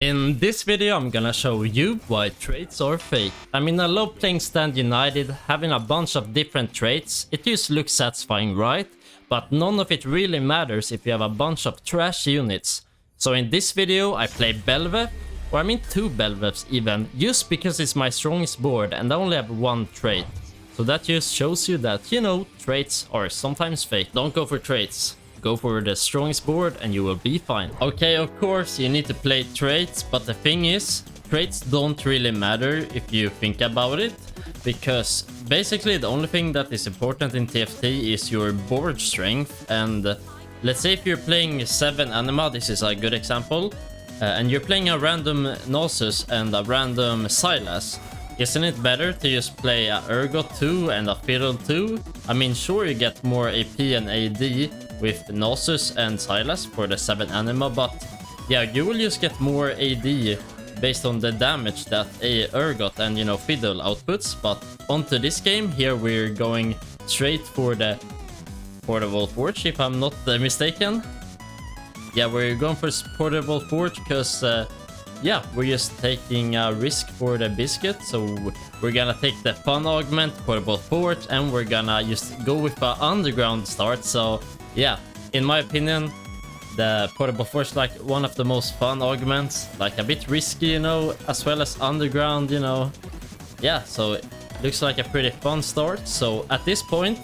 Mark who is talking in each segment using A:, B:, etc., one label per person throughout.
A: In this video I'm gonna show you why traits are fake. I mean, I love playing Stand United, having a bunch of different traits. It just looks satisfying, right? But none of it really matters if you have a bunch of trash units. So in this video I play Belve, or I mean 2 Belves even, just because it's my strongest board and I only have one trait. So that just shows you that, you know, traits are sometimes fake. Don't go for traits. Go for the strongest board and you will be fine. Okay, of course you need to play traits, but the thing is, traits don't really matter if you think about it, because basically the only thing that is important in TFT is your board strength. And let's say if you're playing 7 anima, this is a good example, and you're playing a random Nasus and a random Silas, isn't it better to just play a Urgot 2 and a Fiddle 2? I mean, sure, you get more AP and AD with Nasus and Silas for the 7 anima, but yeah, you will just get more AD based on the damage that a Urgot and, you know, Fiddle outputs. But onto this game, here we're going straight for the Portable Forge, if I'm not mistaken. Yeah, we're going for Portable Forge because yeah, we're just taking a risk for the biscuit. So we're gonna take the fun augment, Portable Forge, and we're gonna just go with an underground start. So yeah, in my opinion, the Portable Forge like one of the most fun augments, like a bit risky, you know, as well as underground, you know. Yeah, so it looks like a pretty fun start. So at this point,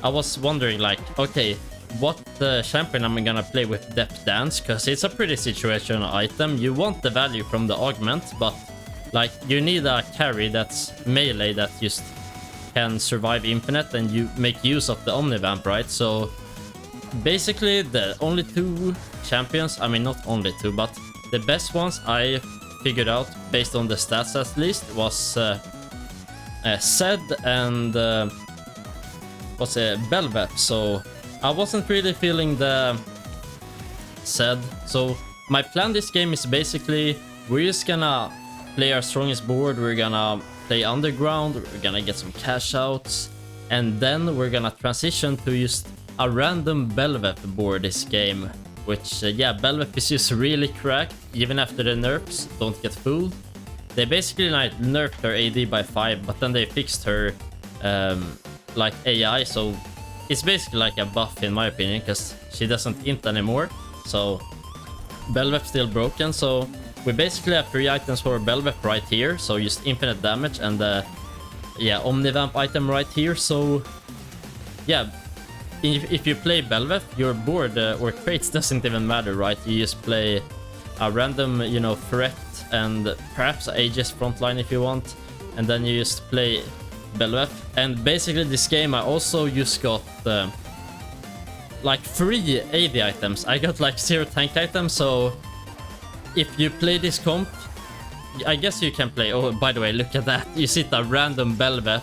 A: I was wondering like, okay, what champion am I gonna play with Depth Dance, because it's a pretty situational item. You want the value from the augment, but like you need a carry that's melee that just can survive infinite and you make use of the Omnivamp, right? So basically the only 2 champions, I mean not only 2, but the best ones I figured out based on the stats at least was Zed and Belve. So I wasn't really feeling the Zed. So my plan this game is basically we're just gonna play our strongest board, we're gonna play underground, we're gonna get some cash outs, and then we're gonna transition to just a random Belve board this game, which yeah, Belve is just really cracked even after the nerfs. Don't get fooled. They basically like nerfed her AD by 5, but then they fixed her like AI, so it's basically like a buff in my opinion, because she doesn't int anymore. So Belve's still broken. So we basically have 3 items for Belve right here, so just infinite damage and yeah, Omnivamp item right here. So yeah, if you play Belve, your board or traits doesn't even matter, right? You just play a random, you know, threat and perhaps Aegis frontline if you want, and then you just play Belve. And basically this game I also just got like 3 AD items. I got like 0 tank items, so if you play this comp, I guess you can play. Oh, by the way, look at that. You see a random Belve at,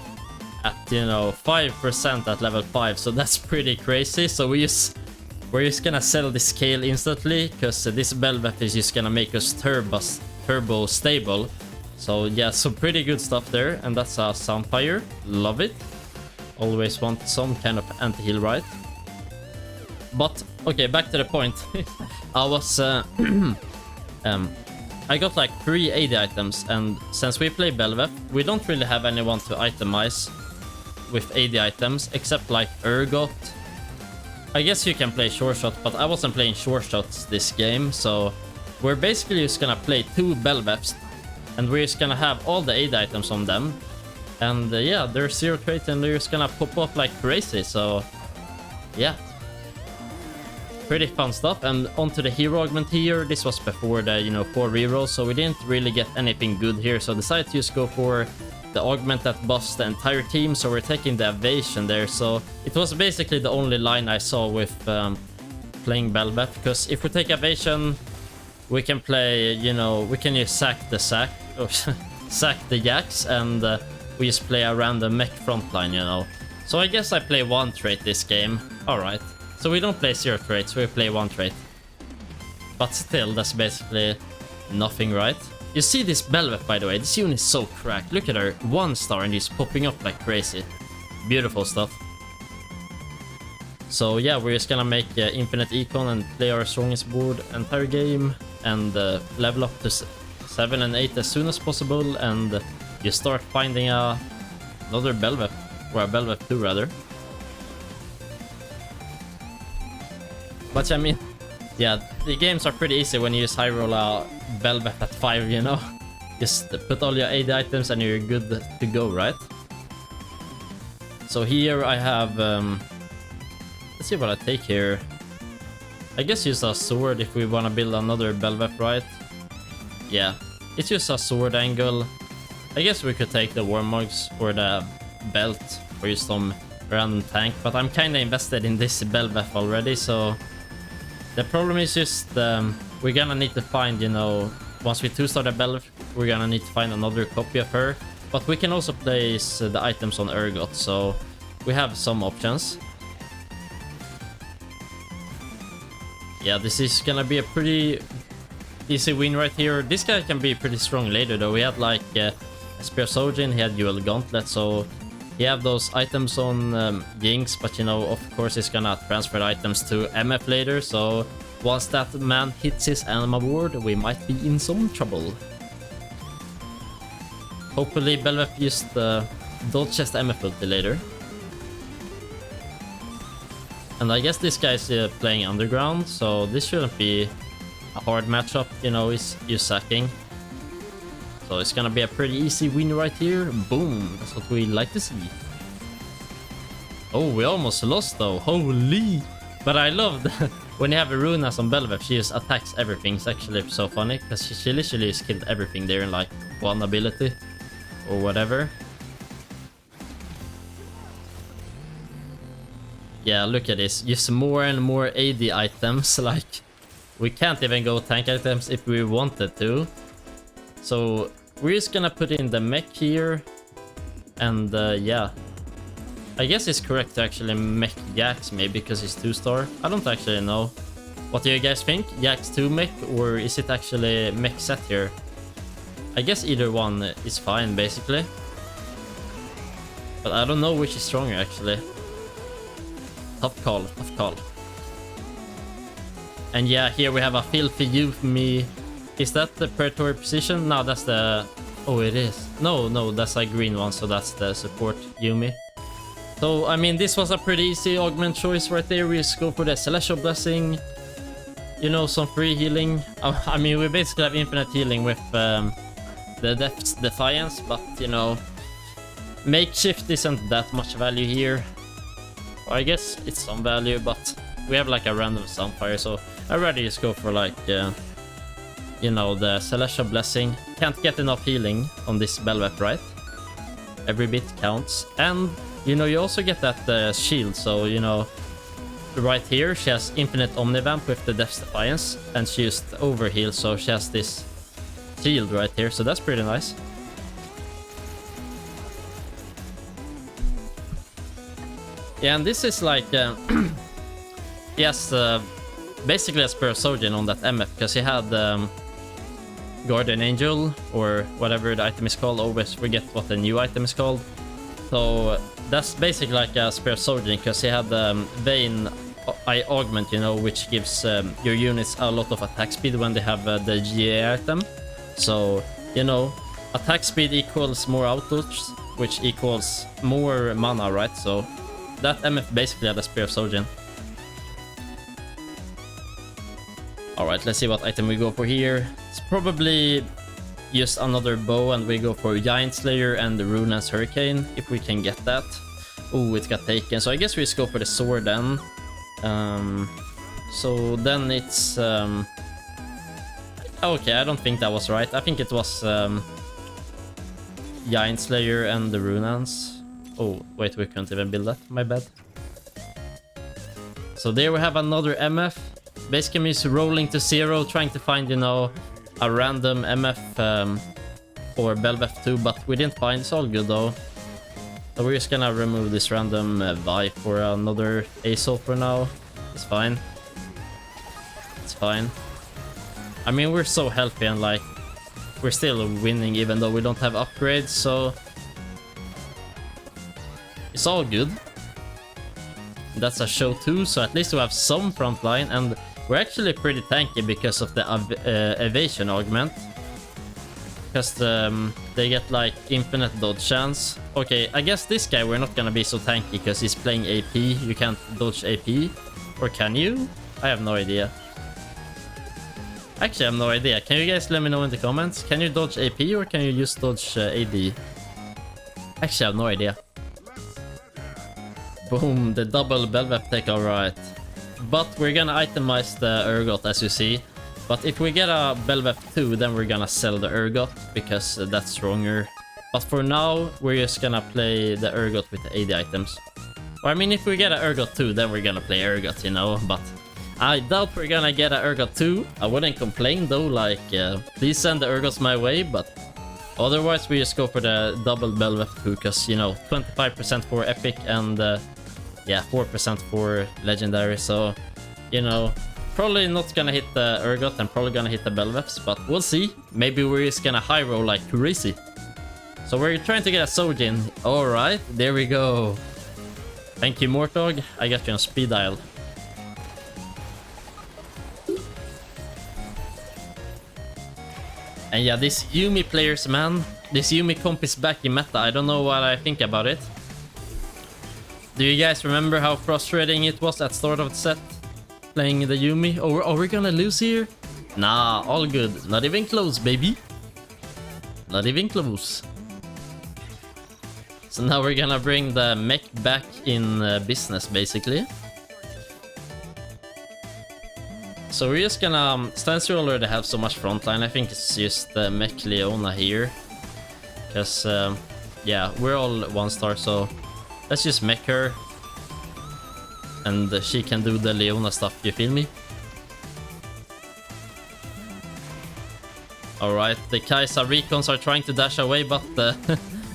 A: you know, 5% at level 5, so that's pretty crazy. So we're just gonna sell this scale instantly, because this Belve is just gonna make us turbo stable. So yeah, so pretty good stuff there. And that's a Soundfire, love it. Always want some kind of anti-heal, right? But okay, back to the point. I was I got like 3 AD items, and since we play Belve, we don't really have anyone to itemize with AD items except like Urgot. I guess you can play short shot, but I wasn't playing short shots this game, so we're basically just gonna play 2 Belves, and we're just gonna have all the AD items on them. And yeah, they're 0 trait and they're just gonna pop up like crazy. So yeah, pretty fun stuff. And onto the hero augment here. This was before the, you know, 4 rerolls, so we didn't really get anything good here, so decided to just go for the augment that buffs the entire team. So we're taking the Evasion there. So it was basically the only line I saw with playing Belve, because if we take Evasion, we can play, you know, we can just sack the Yaks, and we just play a random mech frontline, you know. So I guess I play 1 trait this game. Alright, so we don't play 0 traits, we play 1 trait. But still, that's basically nothing, right? You see this Belve, by the way, this unit is so cracked. Look at her, 1 star and she's popping up like crazy. Beautiful stuff. So yeah, we're just gonna make infinite econ and play our strongest board entire game. and level up to 7 and 8 as soon as possible, and you start finding another Belveth, or a Belveth 2 rather. But I mean, yeah, the games are pretty easy when you use high roll Belveth at 5, you know? Just put all your AD items and you're good to go, right? So here I have, let's see what I take here. I guess use a sword if we want to build another Belveth, right? Yeah, it's just a sword angle. I guess we could take the Warmogs or the belt or use some random tank, but I'm kind of invested in this Belveth already, so the problem is just we're gonna need to find, you know, once we 2-star the Belveth, we're gonna need to find another copy of her, but we can also place the items on Urgot, so we have some options. Yeah, this is gonna be a pretty easy win right here. This guy can be pretty strong later though. We had like a Spear Soldier, he had Dual Gauntlet, so he have those items on Jinx, but you know, of course he's gonna transfer the items to MF later, so once that man hits his Anima ward, we might be in some trouble. Hopefully Belveth just dodges the MF ulti later. And I guess this guy's playing Underground, so this shouldn't be a hard matchup, you know, he's sacking. So it's gonna be a pretty easy win right here. Boom, that's what we like to see. Oh, we almost lost though, holy! But I love that when you have a Runas on Belveth, she just attacks everything. It's actually so funny, because she literally just killed everything there in like one ability or whatever. Yeah, look at this. Just more and more AD items. Like, we can't even go tank items if we wanted to. So, we're just gonna put in the mech here. And, yeah. I guess it's correct to actually mech Jax, maybe, because he's 2-star. I don't actually know. What do you guys think? Jax 2 mech, or is it actually mech set here? I guess either one is fine, basically. But I don't know which is stronger, actually. Tough call, tough call. And yeah, here we have a filthy Yuumi. Is that the predatory position? No, that's the... Oh, it is. No, that's a green one, so that's the support Yuumi. So, I mean, this was a pretty easy augment choice right there. We just go for the Celestial Blessing. You know, some free healing. I mean, we basically have infinite healing with the Depth's Defiance, but, you know, makeshift isn't that much value here. I guess it's some value, but we have like a random Sunfire, so I'd rather just go for like, you know, the Celestial Blessing. Can't get enough healing on this Belveth, right? Every bit counts. And, you know, you also get that shield, so, you know, right here she has infinite Omnivamp with the Death's Defiance, and she used overheal, so she has this shield right here, so that's pretty nice. Yeah, and this is like, yes, basically a Spear Soldier on that MF, because he had Guardian Angel, or whatever the item is called. Always forget what the new item is called. So that's basically like a Spear Soldier, because he had Vayne Augment, you know, which gives your units a lot of attack speed when they have the GA item. So, you know, attack speed equals more outdodge, which equals more mana, right? So that MF basically had a Spear Soldier. Alright, let's see what item we go for here. It's probably just another bow, and we go for Giant Slayer and the Runas Hurricane, if we can get that. Oh, it got taken, so I guess we just go for the sword then. So then it's... okay, I don't think that was right. I think it was Giant Slayer and the Runas. Oh, wait, we can't even build that. My bad. So there we have another MF. Basically, I'm just rolling to 0, trying to find, you know, a random MF or Belveth 2, but we didn't find. It's all good, though. So we're just gonna remove this random Vi for another Azul for now. It's fine. It's fine. I mean, we're so healthy, and, like, we're still winning even though we don't have upgrades, so... It's all good. That's a show too, so at least we have some front line, and We're actually pretty tanky because of the Evasion Augment. Because they get like infinite dodge chance. Okay, I guess this guy we're not gonna be so tanky because he's playing AP. You can't dodge AP. Or can you? I have no idea. Actually, I have no idea. Can you guys let me know in the comments? Can you dodge AP or can you just dodge AD? Actually, I have no idea. Boom, the double Belvep take, alright. But we're gonna itemize the Urgot as you see. But if we get a Belvep 2, then we're gonna sell the Urgot because that's stronger. But for now, we're just gonna play the Urgot with the AD items. Or I mean, if we get a Urgot 2, then we're gonna play Urgot, you know, but I doubt we're gonna get a Urgot 2. I wouldn't complain though, like, please send the Urgots my way, but otherwise we just go for the double Belvep 2, because, you know, 25% for Epic and, yeah, 4% for Legendary, so, you know, probably not gonna hit the Urgot and probably gonna hit the Belveps, but we'll see. Maybe we're just gonna high roll like crazy. So we're trying to get a Sojin. Alright, there we go. Thank you, Mortog. I got you on speed dial. And yeah, this Yuumi players, man. This Yuumi comp is back in meta. I don't know what I think about it. Do you guys remember how frustrating it was at start of the set? Playing the Yuumi? Oh, are we gonna lose here? Nah, all good. Not even close, baby. Not even close. So now we're gonna bring the mech back in business, basically. So we're just gonna... Since we already have so much frontline, I think it's just mech Leona here. Because, yeah, we're all 1-star, so let's just mech her. And she can do the Leona stuff, you feel me? Alright, the Kai'Sa recons are trying to dash away, but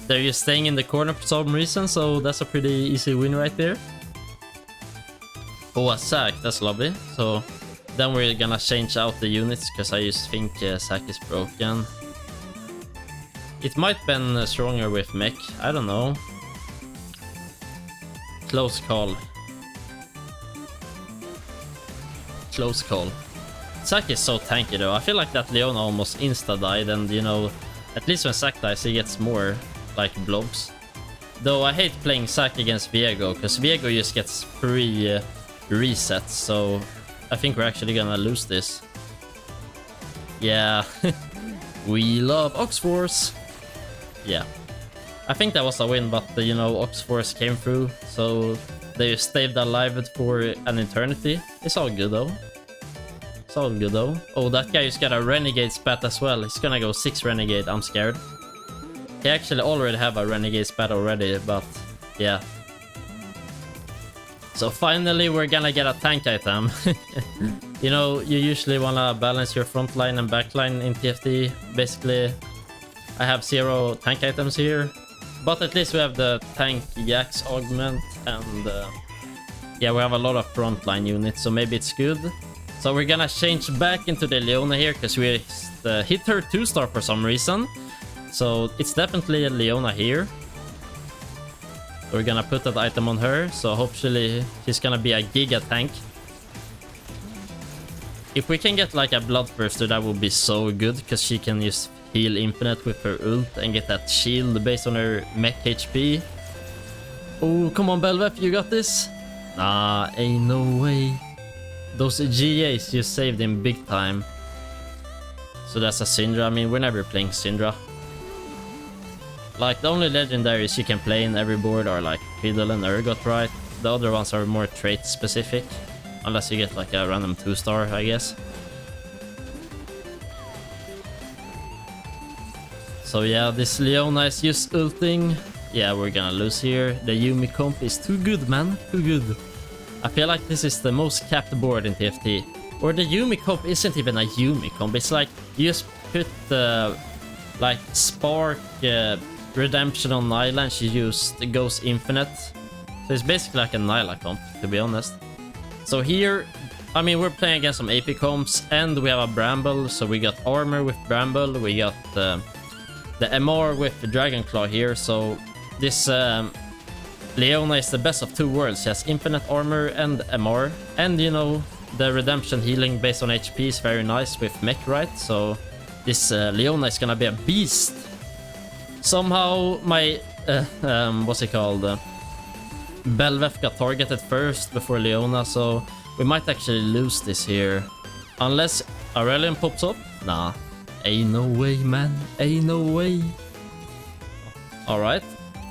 A: they're just staying in the corner for some reason, so that's a pretty easy win right there. Oh, a sack, that's lovely. So then we're gonna change out the units, because I just think sack is broken. It might been stronger with mech, I don't know. Close call. Close call. Zack is so tanky though. I feel like that Leona almost insta-died, and you know, at least when Zack dies he gets more like blobs. Though I hate playing Zack against Viego, because Viego just gets free resets, so I think we're actually gonna lose this. Yeah. We love Oxforce. Yeah. I think that was a win, but you know, Oxforce came through, so they stayed alive for an eternity. It's all good though. It's all good though. Oh, that guy just got a Renegade spat as well. He's gonna go 6 Renegade. I'm scared. He actually already have a Renegade spat already, but yeah. So finally we're gonna get a tank item. You know, you usually wanna balance your front line and back line in TFT. Basically, I have 0 tank items here. But at least we have the tank Jax Augment, and yeah, we have a lot of frontline units, so maybe it's good. So we're gonna change back into the Leona here, because we hit her 2-star for some reason. So it's definitely a Leona here. We're gonna put that item on her, so hopefully she's gonna be a Giga tank. If we can get like a Bloodthirster, that would be so good, because she can just heal infinite with her ult and get that shield based on her mech HP. Oh, come on Belvep, you got this? Nah, ain't no way. Those GAs just saved him big time. So that's a Syndra. I mean, we're never playing Syndra. Like, the only legendaries you can play in every board are like Fiddle and Urgot, right? The other ones are more trait specific. Unless you get like a random 2-star, I guess. So yeah, this Leona is just ulting. Yeah, we're gonna lose here. The Yuumi comp is too good, man. Too good. I feel like this is the most capped board in TFT. Or the Yuumi comp isn't even a Yuumi comp. It's like you just put like Spark Redemption on Nyla and she just goes infinite. So it's basically like a Nyla comp, to be honest. So here, I mean, we're playing against some AP comps, and we have a Bramble. So we got armor with Bramble. We got the MR with the Dragon Claw here. So this Leona is the best of 2 worlds. She has infinite armor and MR. And, you know, the redemption healing based on HP is very nice with mech, right? So this Leona is gonna be a beast. Somehow my what's it called? Belveth got targeted first before Leona, so we might actually lose this here. Unless Aurelion pops up? Nah. Ain't no way, man. Ain't no way. Alright.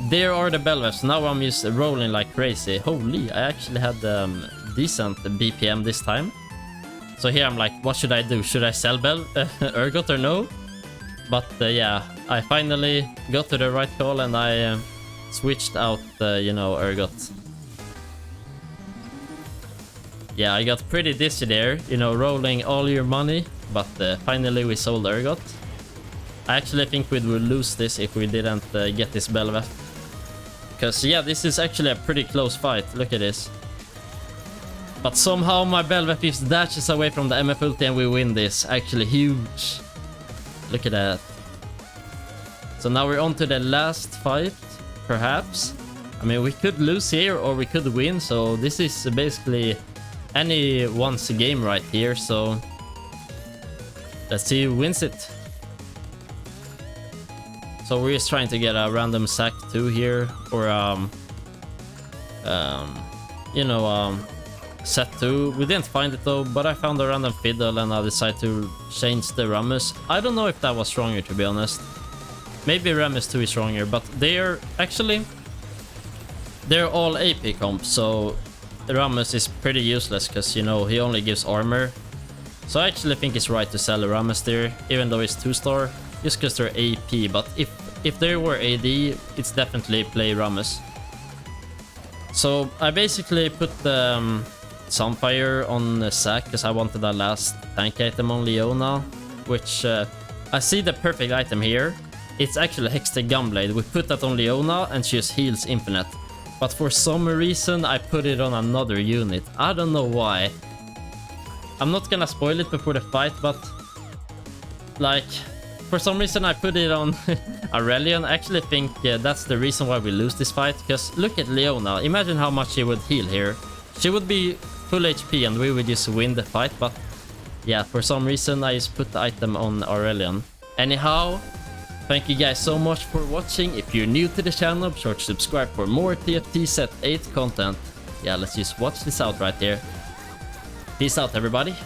A: There are the Belveths. Now I'm just rolling like crazy. Holy, I actually had decent BPM this time. So here I'm like, what should I do? Should I sell Urgot or no? But yeah, I finally got to the right call and I switched out, you know, Urgot. Yeah, I got pretty dizzy there, you know, rolling all your money. But finally we sold Urgot. I actually think we would lose this if we didn't get this Belveth. Because yeah, this is actually a pretty close fight. Look at this. But somehow my Belveth just dashes away from the MF ulti and we win this. Actually huge. Look at that. So now we're on to the last fight, perhaps. I mean, we could lose here or we could win. So this is basically anyone's game right here. So let's see who wins it. So we're just trying to get a random sack 2 here, or you know, set 2. We didn't find it though, but I found a random fiddle and I decided to change the Rammus. I don't know if that was stronger, to be honest. Maybe Rammus 2 is stronger, but they're all AP comps, so Rammus is pretty useless because, you know, he only gives armor. So I actually think it's right to sell Rammus there, even though it's 2-star. Just because they're AP, but if they were AD, it's definitely play Rammus. So I basically put the Sunfire on the sack because I wanted that last tank item on Leona, which I see the perfect item here. It's actually Hextech Gunblade. We put that on Leona and she just heals infinite. But for some reason I put it on another unit. I don't know why. I'm not gonna spoil it before the fight, but like, for some reason I put it on Aurelion. I actually think that's the reason why we lose this fight. Because look at Leona. Imagine how much she would heal here. She would be full HP and we would just win the fight. But yeah, for some reason I just put the item on Aurelion. Anyhow, thank you guys so much for watching. If you're new to the channel, be sure to subscribe for more TFT Set 8 content. Yeah, let's just watch this out right here. Peace out, everybody.